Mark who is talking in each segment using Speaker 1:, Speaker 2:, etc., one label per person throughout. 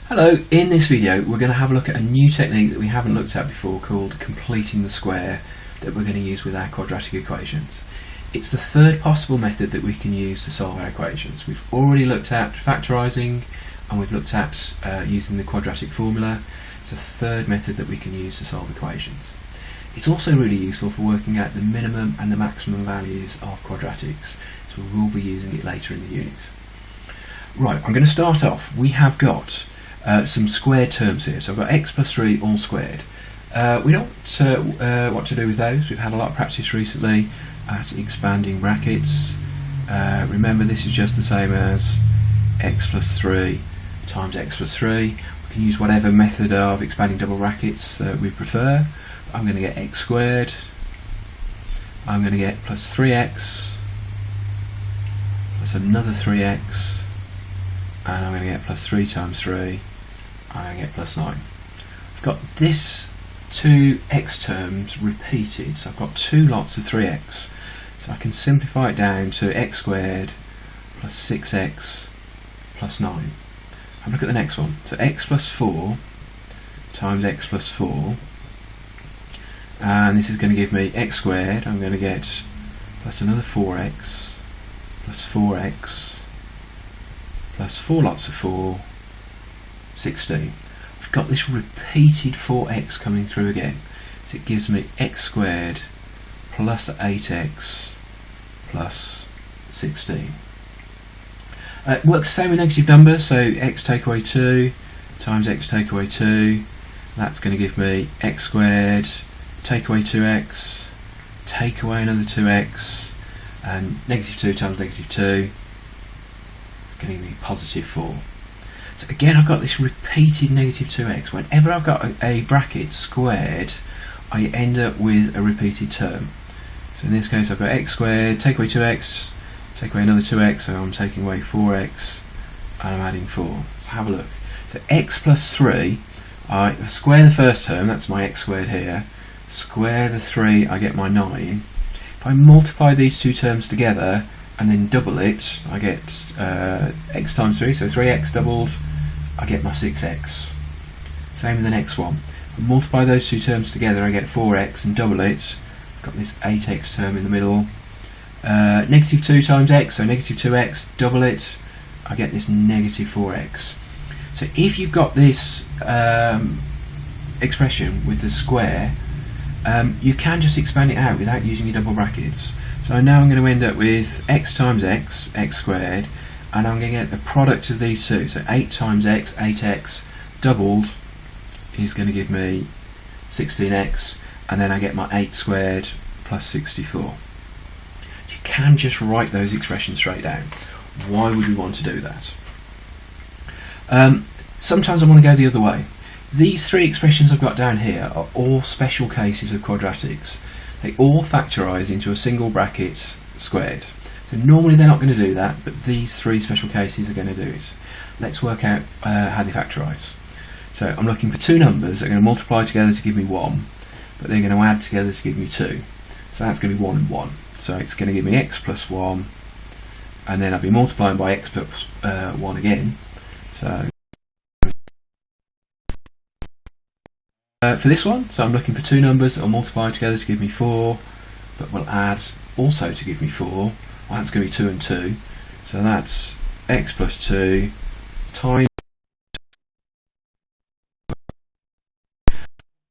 Speaker 1: Hello, in this video we're going to have a look at a new technique that we haven't looked at before called completing the square that we're going to use with our quadratic equations. It's the third possible method that we can use to solve our equations. We've already looked at factorising and we've looked at using the quadratic formula. It's a third method that we can use to solve equations. It's also really useful for working out the minimum and the maximum values of quadratics, so we will be using it later in the unit. Right, I'm going to start off. We have got some squared terms here. So I've got x plus 3 all squared. We don't what to do with those. We've had a lot of practice recently at expanding brackets. Remember, this is just the same as x plus 3 times x plus 3. We can use whatever method of expanding double brackets we prefer. I'm going to get x squared. I'm going to get plus 3x plus another 3x, and I'm going to get plus 3 times 3. I'm going to get plus 9. I've got this two x terms repeated, so I've got two lots of 3x. So I can simplify it down to x squared plus 6x plus 9. Have a look at the next one. So x plus 4 times x plus 4, and this is going to give me x squared. I'm going to get plus another 4x plus 4x plus 4 lots of 4, 16. I've got this repeated 4x coming through again, so it gives me x squared plus 8x plus 16. It works the same with negative numbers, so x take away 2 times x take away 2, that's going to give me x squared, take away 2x, take away another 2x, and negative 2 times negative 2, it's going to give me positive 4. So again, I've got this repeated negative 2x. Whenever I've got a bracket squared, I end up with a repeated term. So in this case, I've got x squared, take away 2x, take away another 2x, so I'm taking away 4x, and I'm adding 4. Let's have a look. So x plus 3, I square the first term, that's my x squared here, square the 3, I get my 9. If I multiply these two terms together and then double it, I get x times 3, so 3x doubled, I get my 6x. Same with the next one. If I multiply those two terms together, I get 4x, and double it, I've got this 8x term in the middle. Negative 2 times x, so negative 2x, double it, I get this negative 4x. So if you've got this expression with the square, you can just expand it out without using your double brackets. So now I'm going to end up with x times x, x squared, and I'm going to get the product of these two. So 8 times x, 8x, doubled, is going to give me 16x, and then I get my 8 squared plus 64. You can just write those expressions straight down. Why would we want to do that? Sometimes I want to go the other way. These three expressions I've got down here are all special cases of quadratics. They all factorise into a single bracket squared. So normally they're not going to do that, but these three special cases are going to do it. Let's work out how they factorise. So I'm looking for two numbers that are going to multiply together to give me 1, but they're going to add together to give me 2. So that's going to be 1 and 1. So it's going to give me x plus 1, and then I'll be multiplying by x plus 1 again. So for this one, so I'm looking for two numbers that will multiply together to give me 4, but will add also to give me 4. Well, that's going to be 2 and 2. So that's x plus 2 times.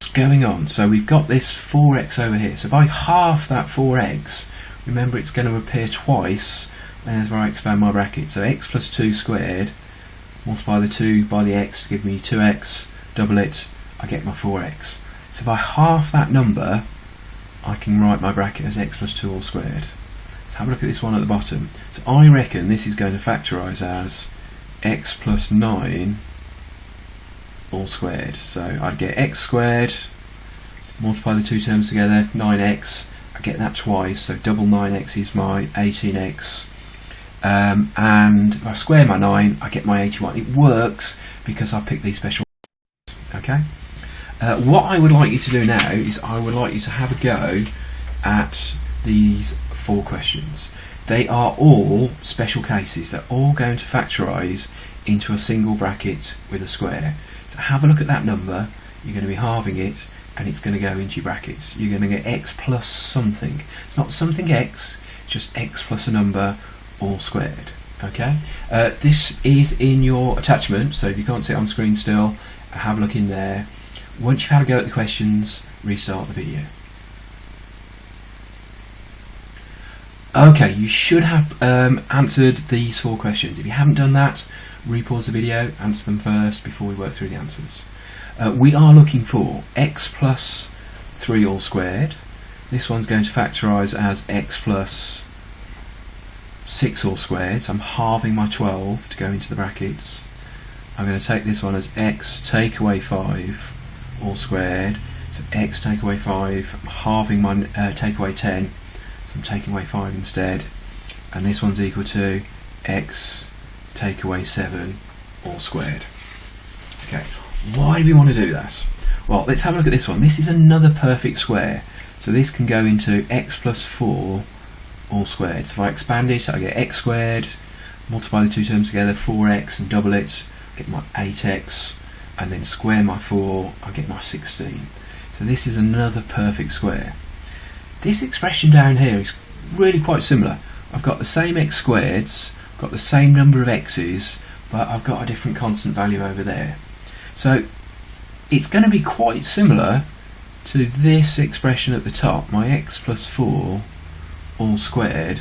Speaker 1: What's going on? So we've got this 4x over here. So if I half that 4x, remember it's going to appear twice whenever I expand my bracket. So x plus 2 squared, multiply the 2 by the x to give me 2x, double it, I get my 4x. So if I half that number, I can write my bracket as x plus 2 all squared. Let's have a look at this one at the bottom. So I reckon this is going to factorise as x plus 9 all squared. So I'd get x squared, multiply the two terms together, 9x, I get that twice, so double 9x is my 18x. And if I square my 9, I get my 81. It works because I picked these special. Okay. What I would like you to do now is I would like you to have a go at these 4 questions. They are all special cases. They're all going to factorise into a single bracket with a square. So have a look at that number, you're going to be halving it, and it's going to go into your brackets. You're going to get x plus something. It's not something x, it's just x plus a number, all squared. Okay, this is in your attachment, so if you can't see it on screen still, have a look in there. Once you've had a go at the questions, restart the video. Okay, you should have answered these 4 questions. If you haven't done that, repause the video, answer them first before we work through the answers. We are looking for x plus 3 all squared. This one's going to factorise as x plus 6 all squared, so I'm halving my 12 to go into the brackets. I'm going to take this one as x take away 5 all squared, so x take away 5, I'm halving my take away 10, so I'm taking away 5 instead, and this one's equal to x take away 7 all squared. Okay, why do we want to do that? Well, let's have a look at this one. This is another perfect square, so this can go into x plus 4 all squared. So if I expand it, I get x squared, multiply the 2 terms together, 4x, and double it, get my 8x, and then square my 4, I get my 16. So this is another perfect square. This expression down here is really quite similar. I've got the same x squareds, I've got the same number of x's, but I've got a different constant value over there. So it's going to be quite similar to this expression at the top, my x plus 4 all squared,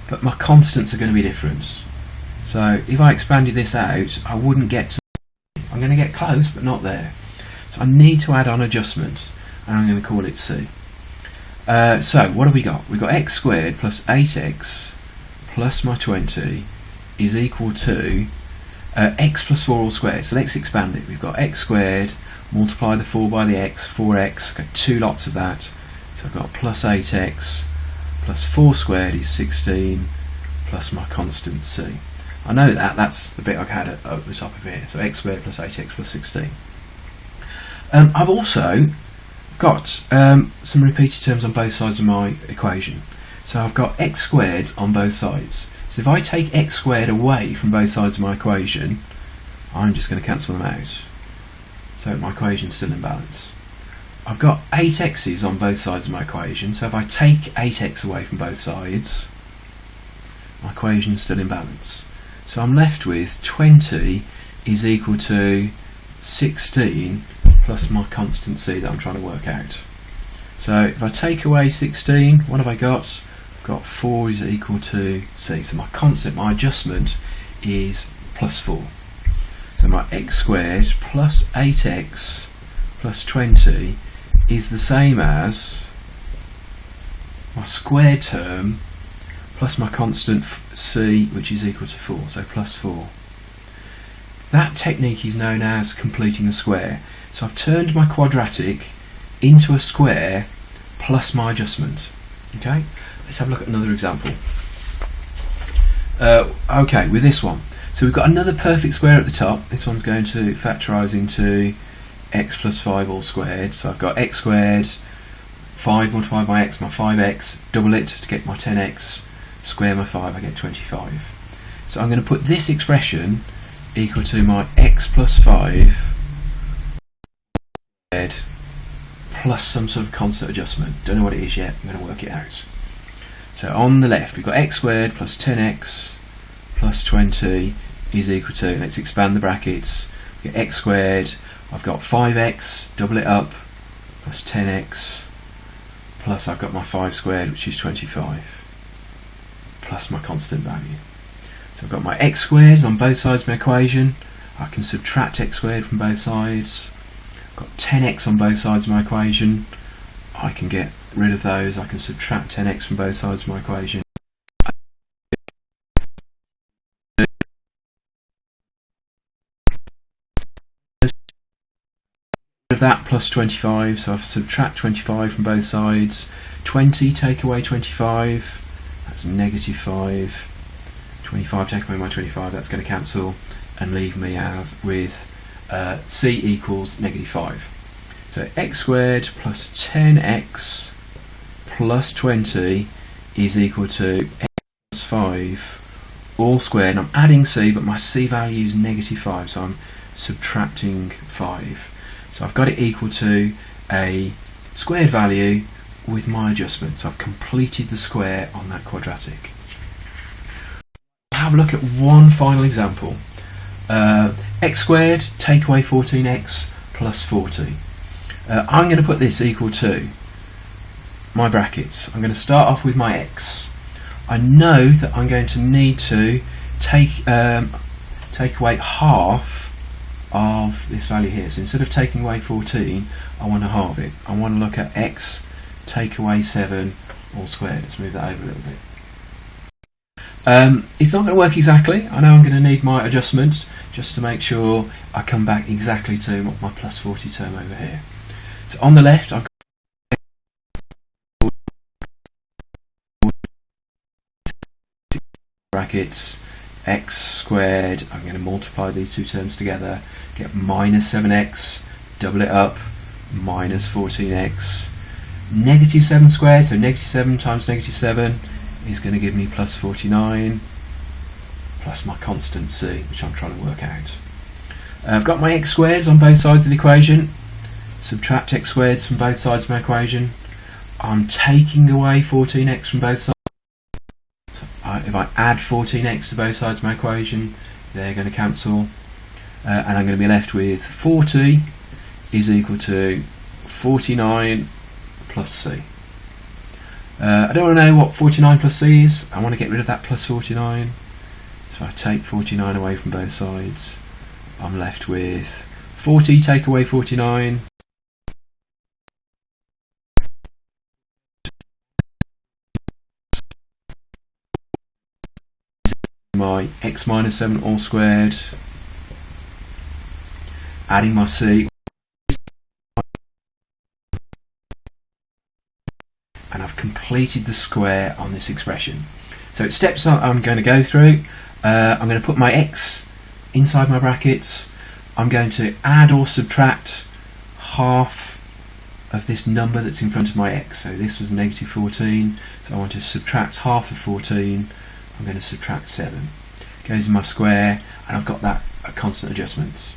Speaker 1: but my constants are going to be different. So if I expanded this out, I wouldn't get to, I'm going to get close but not there. So I need to add on adjustments, and I'm going to call it c. So what have we got? We've got x squared plus 8x plus my 20 is equal to x plus 4 all squared. So let's expand it. We've got x squared, multiply the 4 by the x, 4x, got 2 lots of that. So I've got plus 8x plus 4 squared is 16 plus my constant c. I know that's the bit I had at the top of here. So x squared plus 8x plus 16. I've also got some repeated terms on both sides of my equation. So I've got x squared on both sides. So if I take x squared away from both sides of my equation, I'm just going to cancel them out. So my equation's still in balance. I've got 8x's on both sides of my equation, so if I take 8x away from both sides, my equation's still in balance. So I'm left with 20 is equal to 16 plus my constant c that I'm trying to work out. So if I take away 16, what have I got? I've got 4 is equal to c. So my constant, my adjustment is plus 4. So my x squared plus 8x plus 20 is the same as my squared term plus my constant c, which is equal to 4, so plus 4. That technique is known as completing the square. So I've turned my quadratic into a square plus my adjustment. Okay, let's have a look at another example. Okay, with this one. So we've got another perfect square at the top. This one's going to factorise into x plus 5 all squared. So I've got x squared, 5 multiplied by x, my 5x, double it to get my 10x, square my 5, I get 25. So I'm going to put this expression equal to my x plus 5 squared plus some sort of constant adjustment. Don't know what it is yet, I'm going to work it out. So on the left we've got x squared plus 10x plus 20 is equal to, let's expand the brackets, we get x squared, I've got 5x, double it up, plus 10x, plus I've got my 5 squared, which is 25, plus my constant value. So I've got my x squares on both sides of my equation, I can subtract x squared from both sides, I've got 10x on both sides of my equation, I can get rid of those, I can subtract 10x from both sides of my equation. Of that plus 25, so I subtract 25 from both sides. 20 take away 25, that's negative 5. 25 take away my 25, that's going to cancel and leave me as with c equals negative 5. So x squared plus 10x plus 20 is equal to x plus 5 all squared, and I'm adding c, but my c value is -5, so I'm subtracting 5. So I've got it equal to a squared value with my adjustment. So I've completed the square on that quadratic. Have a look at one final example. X squared, take away 14x plus 40. I'm going to put this equal to my brackets. I'm going to start off with my x. I know that I'm going to need to take away half of this value here. So instead of taking away 14, I want to halve it. I want to look at x take away 7 all squared. Let's move that over a little bit. It's not going to work exactly. I know I'm going to need my adjustment just to make sure I come back exactly to my plus 40 term over here. So on the left, I've got brackets x squared. I'm going to multiply these two terms together, get minus 7x, double it up, minus 14x, negative 7 squared, so negative 7 times negative 7 is going to give me plus 49, plus my constant c, which I'm trying to work out. I've got my x squareds on both sides of the equation. Subtract x squareds from both sides of my equation. I'm taking away 14x from both sides. If I add 14x to both sides of my equation, they're going to cancel, and I'm going to be left with 40 is equal to 49 plus c. I don't want to know what 49 plus c is. I want to get rid of that plus 49. So if I take 49 away from both sides, I'm left with 40 take away 49. My x minus 7 all squared, adding my c, and I've completed the square on this expression. So it's steps I'm going to go through. I'm going to put my x inside my brackets. I'm going to add or subtract half of this number that's in front of my x. So this was negative 14, so I want to subtract half of 14. I'm going to subtract 7. Goes in my square, and I've got that constant adjustment.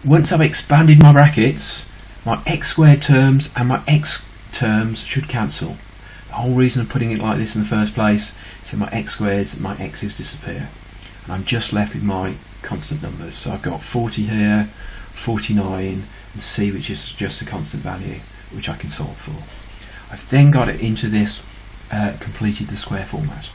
Speaker 1: Once I've expanded my brackets, my x squared terms and my x terms should cancel. The whole reason of putting it like this in the first place is that my x squareds and my x's disappear, and I'm just left with my constant numbers. So I've got 40 here, 49, and c, which is just a constant value which I can solve for. I've then got it into this completed the square format.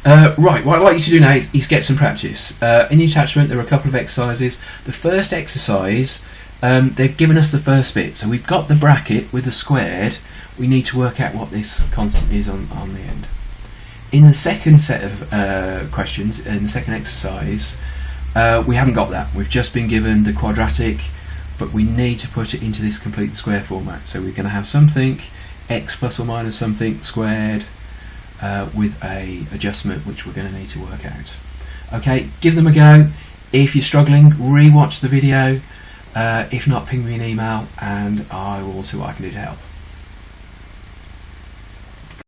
Speaker 1: Right, what I'd like you to do now is get some practice. In the attachment there are a couple of exercises. The first exercise, they've given us the first bit, so we've got the bracket with the squared. We need to work out what this constant is on the end. In the second set of questions, in the second exercise, we haven't got that. We've just been given the quadratic, but we need to put it into this complete square format. So we're going to have something, x plus or minus something squared, with a adjustment which we're going to need to work out. Okay, give them a go. If you're struggling, re-watch the video. If not, ping me an email and I will see what I can do to help.